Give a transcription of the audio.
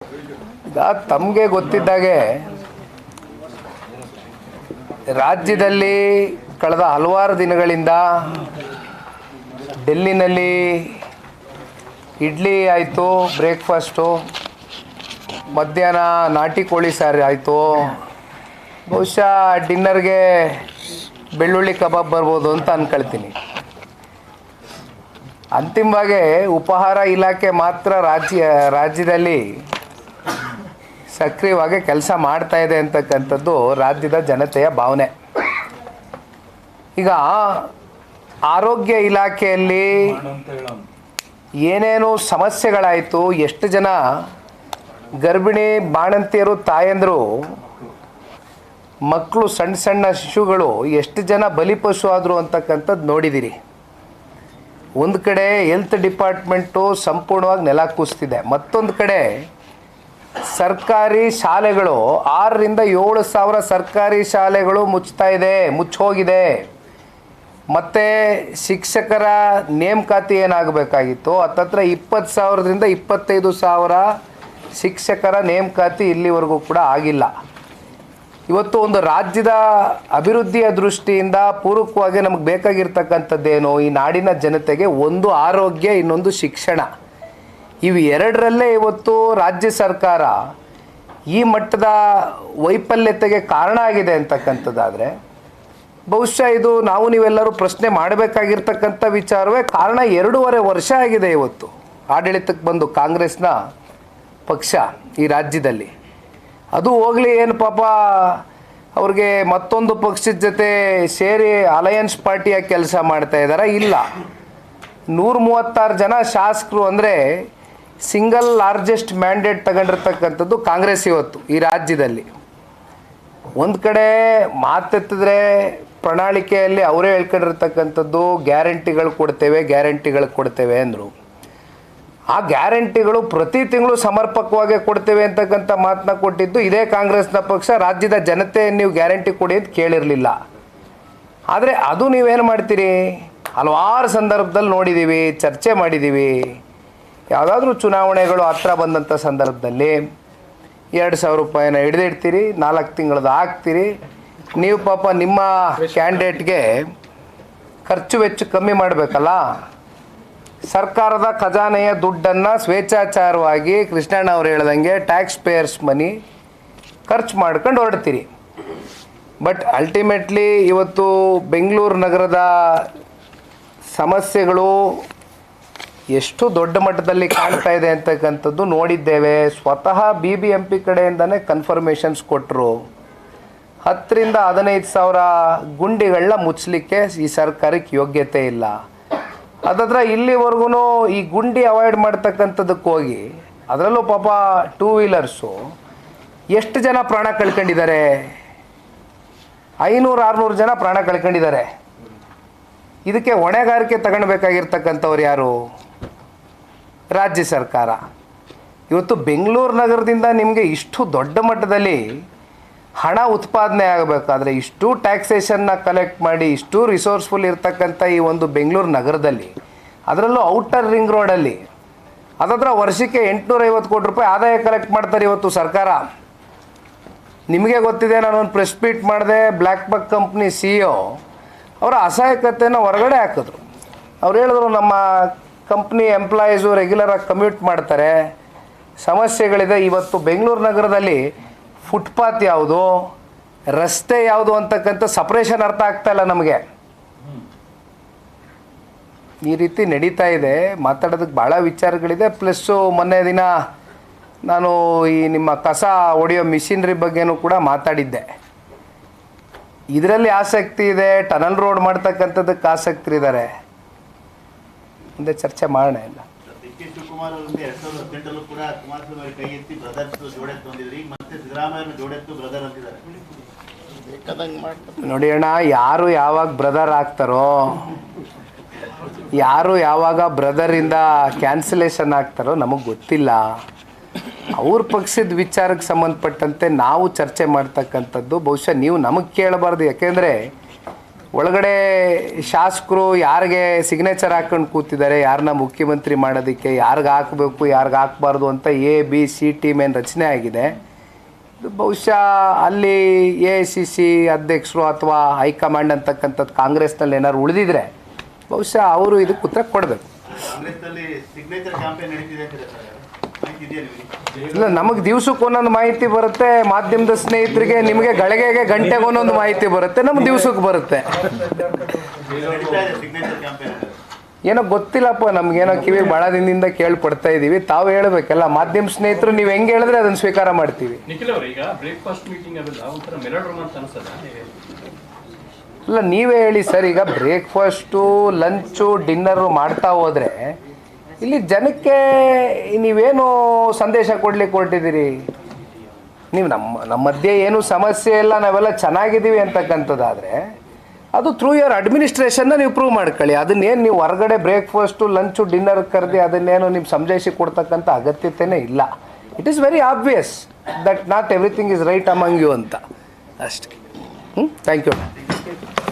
ಈಗ ತಮಗೆ ಗೊತ್ತಿದ್ದಾಗೆ ರಾಜ್ಯದಲ್ಲಿ ಕಳೆದ ಹಲವಾರು ದಿನಗಳಿಂದ ಡೆಲ್ಲಿನಲ್ಲಿ ಇಡ್ಲಿ ಆಯಿತು, ಬ್ರೇಕ್ಫಾಸ್ಟು, ಮಧ್ಯಾಹ್ನ ನಾಟಿ ಕೋಳಿ ಸಾರು ಆಯಿತು, ಬಹುಶಃ ಡಿನ್ನರ್ಗೆ ಬೆಳ್ಳುಳ್ಳಿ ಕಬಾಬ್ ಬರ್ಬೋದು ಅಂತ ಅಂದ್ಕೊಳ್ತೀನಿ. ಅಂತಿಮವಾಗಿ ಉಪಹಾರ ಇಲಾಖೆ ಮಾತ್ರ ರಾಜ್ಯದಲ್ಲಿ ಸಕ್ರಿಯವಾಗಿ ಕೆಲಸ ಮಾಡ್ತಾ ಇದೆ ಅಂತಕ್ಕಂಥದ್ದು ರಾಜ್ಯದ ಜನತೆಯ ಭಾವನೆ. ಈಗ ಆರೋಗ್ಯ ಇಲಾಖೆಯಲ್ಲಿ ಏನೇನು ಸಮಸ್ಯೆಗಳಾಯಿತು, ಎಷ್ಟು ಜನ ಗರ್ಭಿಣಿ ಬಾಣಂತಿಯರು, ತಾಯಂದರು, ಮಕ್ಕಳು, ಸಣ್ಣ ಸಣ್ಣ ಶಿಶುಗಳು ಎಷ್ಟು ಜನ ಬಲಿಪಶು ಆದರು ಅಂತಕ್ಕಂಥದ್ದು ನೋಡಿದ್ದೀರಿ. ಒಂದು ಕಡೆ ಹೆಲ್ತ್ ಡಿಪಾರ್ಟ್ಮೆಂಟು ಸಂಪೂರ್ಣವಾಗಿ ನೆಲ ಕೂಸ್ತಿದೆ, ಮತ್ತೊಂದು ಕಡೆ ಸರ್ಕಾರಿ ಶಾಲೆಗಳು 6,000 to 7,000 ಸರ್ಕಾರಿ ಶಾಲೆಗಳು ಮುಚ್ಚೋಗಿದೆ. ಮತ್ತು ಶಿಕ್ಷಕರ ನೇಮಕಾತಿ ಏನಾಗಬೇಕಾಗಿತ್ತು, ಹತ್ತತ್ರ 20,000 to 25,000 ಶಿಕ್ಷಕರ ನೇಮಕಾತಿ ಇಲ್ಲಿವರೆಗೂ ಕೂಡ ಆಗಿಲ್ಲ. ಇವತ್ತು ಒಂದು ರಾಜ್ಯದ ಅಭಿವೃದ್ಧಿಯ ದೃಷ್ಟಿಯಿಂದ ಪೂರಕವಾಗಿ ನಮಗೆ ಬೇಕಾಗಿರ್ತಕ್ಕಂಥದ್ದೇನು, ಈ ನಾಡಿನ ಜನತೆಗೆ ಒಂದು ಆರೋಗ್ಯ, ಇನ್ನೊಂದು ಶಿಕ್ಷಣ. ಇವು ಎರಡರಲ್ಲೇ ಇವತ್ತು ರಾಜ್ಯ ಸರ್ಕಾರ ಈ ಮಟ್ಟದ ವೈಫಲ್ಯತೆಗೆ ಕಾರಣ ಆಗಿದೆ ಅಂತಕ್ಕಂಥದ್ದಾದರೆ ಬಹುಶಃ ಇದು ನಾವು ನೀವೆಲ್ಲರೂ ಪ್ರಶ್ನೆ ಮಾಡಬೇಕಾಗಿರ್ತಕ್ಕಂಥ ವಿಚಾರವೇ. ಕಾರಣ 2.5 ವರ್ಷ ಆಗಿದೆ ಇವತ್ತು ಆಡಳಿತಕ್ಕೆ ಬಂದು ಕಾಂಗ್ರೆಸ್ನ ಪಕ್ಷ ಈ ರಾಜ್ಯದಲ್ಲಿ. ಅದು ಹೋಗಲಿ, ಏನು ಪಾಪ ಅವ್ರಿಗೆ ಮತ್ತೊಂದು ಪಕ್ಷದ ಜೊತೆ ಸೇರಿ ಅಲಯನ್ಸ್ ಪಾರ್ಟಿಯಾಗಿ ಕೆಲಸ ಮಾಡ್ತಾ ಇದ್ದಾರೆ? ಇಲ್ಲ. 136 ಜನ ಶಾಸಕರು ಅಂದರೆ ಸಿಂಗಲ್ ಲಾರ್ಜೆಸ್ಟ್ ಮ್ಯಾಂಡೇಟ್ ತಗೊಂಡಿರ್ತಕ್ಕಂಥದ್ದು ಕಾಂಗ್ರೆಸ್ ಇವತ್ತು ಈ ರಾಜ್ಯದಲ್ಲಿ. ಒಂದು ಕಡೆ ಮಾತೆತ್ತಿದ್ರೆ ಪ್ರಣಾಳಿಕೆಯಲ್ಲಿ ಅವರೇ ಹೇಳ್ಕೊಂಡಿರ್ತಕ್ಕಂಥದ್ದು ಗ್ಯಾರಂಟಿಗಳು ಕೊಡ್ತೇವೆ ಅಂದರು. ಆ ಗ್ಯಾರಂಟಿಗಳು ಪ್ರತಿ ತಿಂಗಳು ಸಮರ್ಪಕವಾಗಿ ಕೊಡ್ತೇವೆ ಅಂತಕ್ಕಂಥ ಮಾತನ್ನ ಕೊಟ್ಟಿದ್ದು ಇದೇ ಕಾಂಗ್ರೆಸ್ನ ಪಕ್ಷ. ರಾಜ್ಯದ ಜನತೆ ನೀವು ಗ್ಯಾರಂಟಿ ಕೊಡಿ ಅಂತ ಕೇಳಿರಲಿಲ್ಲ. ಆದರೆ ಅದು ನೀವೇನು ಮಾಡ್ತೀರಿ, ಹಲವಾರು ಸಂದರ್ಭದಲ್ಲಿ ನೋಡಿದ್ದೀವಿ, ಚರ್ಚೆ ಮಾಡಿದ್ದೀವಿ. ಯಾವುದಾದ್ರೂ ಚುನಾವಣೆಗಳು ಹತ್ರ ಬಂದಂಥ ಸಂದರ್ಭದಲ್ಲಿ 2,000 ರೂಪಾಯಿನ ಹಿಡಿದಿಡ್ತೀರಿ, 4 ತಿಂಗಳದ್ದು ಹಾಕ್ತೀರಿ. ನೀವು ಪಾಪ ನಿಮ್ಮ ಕ್ಯಾಂಡಿಡೇಟ್ಗೆ ಖರ್ಚು ವೆಚ್ಚ ಕಮ್ಮಿ ಮಾಡಬೇಕಲ್ಲ, ಸರ್ಕಾರದ ಖಜಾನೆಯ ದುಡ್ಡನ್ನು ಸ್ವೇಚ್ಛಾಚಾರವಾಗಿ ಕೃಷ್ಣಣ್ಣ ಅವರು ಹೇಳ್ದಂಗೆ ಟ್ಯಾಕ್ಸ್ ಪೇಯರ್ಸ್ ಮನಿ ಖರ್ಚು ಮಾಡ್ಕೊಂಡು ಹೊರಡ್ತೀರಿ. ಬಟ್ ಅಲ್ಟಿಮೇಟ್ಲಿ ಇವತ್ತು ಬೆಂಗಳೂರು ನಗರದ ಸಮಸ್ಯೆಗಳು ಎಷ್ಟು ದೊಡ್ಡ ಮಟ್ಟದಲ್ಲಿ ಕಾಣ್ತಾ ಇದೆ ಅಂತಕ್ಕಂಥದ್ದು ನೋಡಿದ್ದೇವೆ. ಸ್ವತಃ BBMP ಕಡೆಯಿಂದನೇ ಕನ್ಫರ್ಮೇಷನ್ಸ್ ಕೊಟ್ಟರು. 10,000 to 15,000 ಗುಂಡಿಗಳನ್ನ ಮುಚ್ಚಲಿಕ್ಕೆ ಈ ಸರ್ಕಾರಕ್ಕೆ ಯೋಗ್ಯತೆ ಇಲ್ಲ. ಅದಾದ್ರೆ ಇಲ್ಲಿವರೆಗೂ ಈ ಗುಂಡಿ ಅವಾಯ್ಡ್ ಮಾಡ್ತಕ್ಕಂಥದ್ದಕ್ಕೆ ಹೋಗಿ ಅದರಲ್ಲೂ ಪಾಪ 2 ವೀಲರ್ಸು ಎಷ್ಟು ಜನ ಪ್ರಾಣ ಕಳ್ಕೊಂಡಿದ್ದಾರೆ? 500-600 ಜನ ಪ್ರಾಣ ಕಳ್ಕೊಂಡಿದ್ದಾರೆ. ಇದಕ್ಕೆ ಹೊಣೆಗಾರಿಕೆ ತಗೊಳ್ಬೇಕಾಗಿರ್ತಕ್ಕಂಥವ್ರು ಯಾರು? ರಾಜ್ಯ ಸರ್ಕಾರ. ಇವತ್ತು ಬೆಂಗಳೂರು ನಗರದಿಂದ ನಿಮಗೆ ಇಷ್ಟು ದೊಡ್ಡ ಮಟ್ಟದಲ್ಲಿ ಹಣ ಉತ್ಪಾದನೆ ಆಗಬೇಕಾದ್ರೆ, ಇಷ್ಟು ಟ್ಯಾಕ್ಸೇಷನ್ನ ಕಲೆಕ್ಟ್ ಮಾಡಿ, ಇಷ್ಟು ರಿಸೋರ್ಸ್ಫುಲ್ ಇರ್ತಕ್ಕಂಥ ಈ ಒಂದು ಬೆಂಗಳೂರು ನಗರದಲ್ಲಿ, ಅದರಲ್ಲೂ ಔಟರ್ ರಿಂಗ್ ರೋಡಲ್ಲಿ ಅದತ್ರ ವರ್ಷಕ್ಕೆ 850 ಕೋಟಿ ರೂಪಾಯಿ ಆದಾಯ ಕಲೆಕ್ಟ್ ಮಾಡ್ತಾರೆ ಇವತ್ತು ಸರ್ಕಾರ. ನಿಮಗೆ ಗೊತ್ತಿದೆ, ನಾನೊಂದು ಪ್ರೆಸ್ ಮೀಟ್ ಮಾಡಿದೆ, ಬ್ಲ್ಯಾಕ್ ಬಕ್ ಕಂಪ್ನಿ CEO ಅವರ ಅಸಹಾಯಕತೆಯನ್ನು ಹೊರಗಡೆ ಹಾಕಿದ್ರು. ಅವ್ರು ಹೇಳಿದ್ರು, ನಮ್ಮ ಕಂಪ್ನಿ ಎಂಪ್ಲಾಯೀಸು ರೆಗ್ಯುಲರಾಗಿ ಕಮ್ಯೂಟ್ ಮಾಡ್ತಾರೆ, ಸಮಸ್ಯೆಗಳಿದೆ. ಇವತ್ತು ಬೆಂಗಳೂರು ನಗರದಲ್ಲಿ ಫುಟ್ಪಾತ್ ಯಾವುದು, ರಸ್ತೆ ಯಾವುದು ಅಂತಕ್ಕಂಥ ಸಪ್ರೇಷನ್ ಅರ್ಥ ಆಗ್ತಾ ಇಲ್ಲ ನಮಗೆ. ಈ ರೀತಿ ನಡೀತಾ ಇದೆ. ಮಾತಾಡೋದಕ್ಕೆ ಭಾಳ ವಿಚಾರಗಳಿದೆ. ಪ್ಲಸ್ಸು ಮೊನ್ನೆ ದಿನ ನಾನು ಈ ನಿಮ್ಮ ಕಸ ಹೊಡೆಯೋ ಮಿಷಿನ್ರಿ ಬಗ್ಗೆನೂ ಕೂಡ ಮಾತಾಡಿದ್ದೆ. ಇದರಲ್ಲಿ ಆಸಕ್ತಿ ಇದೆ, ಟನಲ್ ರೋಡ್ ಮಾಡ್ತಕ್ಕಂಥದ್ದಕ್ಕೆ ಆಸಕ್ತಿ ಇದ್ದಾರೆ. ಮುಂದೆ ಚರ್ಚೆ ಮಾಡೋಣ. ಇಲ್ಲ ಶಿವಕುಮಾರ್ ಅವರಿಗೆ 2018 ಕೂಡ ಕುಮಾರಸ್ವಾಮಿ ಕೈ ಎತ್ತಿ ಬ್ರದರ್ಸ್ ಜೋಡೆತ್ತು ಅಂದಿದ್ರಿ, ಮತ್ತೆ ಸಿದ್ದರಾಮಯ್ಯ ಜೋಡೆತ್ತು ಬ್ರದರ್ ಅಂತಿದ್ದಾರೆ. ನೋಡಿ ಅಣ್ಣ, ಯಾರು ಯಾವಾಗ ಬ್ರದರ್ ಆಗ್ತಾರೋ, ಯಾರು ಯಾವಾಗ ಬ್ರದರಿಂದ ಕ್ಯಾನ್ಸಲೇಷನ್ ಆಗ್ತಾರೋ ನಮಗೆ ಗೊತ್ತಿಲ್ಲ. ಅವ್ರ ಪಕ್ಷದ ವಿಚಾರಕ್ಕೆ ಸಂಬಂಧಪಟ್ಟಂತೆ ನಾವು ಚರ್ಚೆ ಮಾಡ್ತಕ್ಕಂಥದ್ದು ಬಹುಶಃ ನೀವು ನಮಗೆ ಕೇಳಬಾರ್ದು. ಯಾಕೆಂದರೆ ಒಳಗಡೆ ಶಾಸಕರು ಯಾರಿಗೆ ಸಿಗ್ನೇಚರ್ ಹಾಕೊಂಡು ಕೂತಿದ್ದಾರೆ, ಯಾರನ್ನ ಮುಖ್ಯಮಂತ್ರಿ ಮಾಡೋದಕ್ಕೆ, ಯಾರಿಗೆ ಹಾಕಬೇಕು ಯಾರಿಗೆ ಹಾಕಬಾರ್ದು ಅಂತ ABC ಟೀಮ್ ಏನು ರಚನೆ ಆಗಿದೆ. ಬಹುಶಃ ಅಲ್ಲಿ AICC ಅಧ್ಯಕ್ಷರು ಅಥವಾ ಹೈಕಮಾಂಡ್ ಅಂತಕ್ಕಂಥದ್ದು ಕಾಂಗ್ರೆಸ್ನಲ್ಲಿ ಏನಾದ್ರು ಉಳಿದಿದ್ರೆ ಬಹುಶಃ ಅವರು ಇದಕ್ಕೆ ಉತ್ತರ ಕೊಡಬೇಕು. ಕಾಂಗ್ರೆಸ್ನಲ್ಲಿ ಸಿಗ್ನೇಚರ್ ಕ್ಯಾಂಪೇನ್ ನಡೀತಿದೆ ಅಂತೀರಾ ಸರ್? ಮಾಹಿತಿ ಇದೆಯಾ ನಿಮಗೆ? ಇಲ್ಲ, ನಮಗೆ ದಿವ್ಸಕ್ಕೆ ಒಂದೊಂದು ಮಾಹಿತಿ ಬರುತ್ತೆ. ಮಾಧ್ಯಮದ ಸ್ನೇಹಿತರಿಗೆ ನಿಮಗೆ ಗಳಿಗೆಗೆ ಗಂಟೆಗೆ ಒಂದೊಂದು ಮಾಹಿತಿ ಬರುತ್ತೆ, ನಮ್ಗೆ ದಿವ್ಸಕ್ಕೆ ಬರುತ್ತೆ. ನಡೀತಾ ಇದೆ ಸಿಗ್ನೇಚರ್ ಕ್ಯಾಂಪೇನ್. ಏನೋ ಗೊತ್ತಿಲ್ಲಪ್ಪ, ನಮಗೇನೋ ಕಿವಿ ಭಾಳ ದಿನದಿಂದ ಕೇಳ್ಪಡ್ತಾ ಇದ್ದೀವಿ. ತಾವು ಹೇಳಬೇಕಲ್ಲ, ಮಾಧ್ಯಮ ಸ್ನೇಹಿತರು ನೀವು ಹೆಂಗೆ ಹೇಳಿದ್ರೆ ಅದನ್ನು ಸ್ವೀಕಾರ ಮಾಡ್ತೀವಿ. ನಿಖಿಲ್ ಅವರು ಈಗ ಬ್ರೇಕ್ಫಾಸ್ಟ್ ಮೀಟಿಂಗ್ ಅವೆಲ್ಲ ಒಂಥರ ಮೆಲೋಡ್ರಾಮಾ ಅಂತ ಅನ್ಸಲ್ಲ? ಇಲ್ಲ, ನೀವೇ ಹೇಳಿ ಸರ್. ಈಗ ಬ್ರೇಕ್ಫಾಸ್ಟು, ಲಂಚು, ಡಿನ್ನರು ಮಾಡ್ತಾ ಹೋದರೆ ಇಲ್ಲಿ ಜನಕ್ಕೆ ನೀವೇನು ಸಂದೇಶ ಕೊಡ್ಲಿಕ್ಕೆ ಹೊರಟಿದ್ದೀರಿ? ನೀವು ನಮ್ಮ ಮಧ್ಯೆ ಏನು ಸಮಸ್ಯೆ ಇಲ್ಲ, ನಾವೆಲ್ಲ ಚೆನ್ನಾಗಿದ್ದೀವಿ ಅಂತಕ್ಕಂಥದ್ದಾದರೆ ಅದು ಥ್ರೂ ಯುವರ್ ಅಡ್ಮಿನಿಸ್ಟ್ರೇಷನ್ನ ನೀವು ಪ್ರೂವ್ ಮಾಡ್ಕೊಳ್ಳಿ. ಅದನ್ನೇನು ನೀವು ಹೊರಗಡೆ ಬ್ರೇಕ್ಫಾಸ್ಟು, ಲಂಚು, ಡಿನ್ನರ್ ಕರೆದು ಅದನ್ನೇನು ನೀವು ಸಂಜಯಿಸಿ ಕೊಡ್ತಕ್ಕಂಥ ಅಗತ್ಯತೆಯೇ ಇಲ್ಲ. It is very obvious that not everything is right among you ಅಂತ ಅಷ್ಟೇ. Thank you.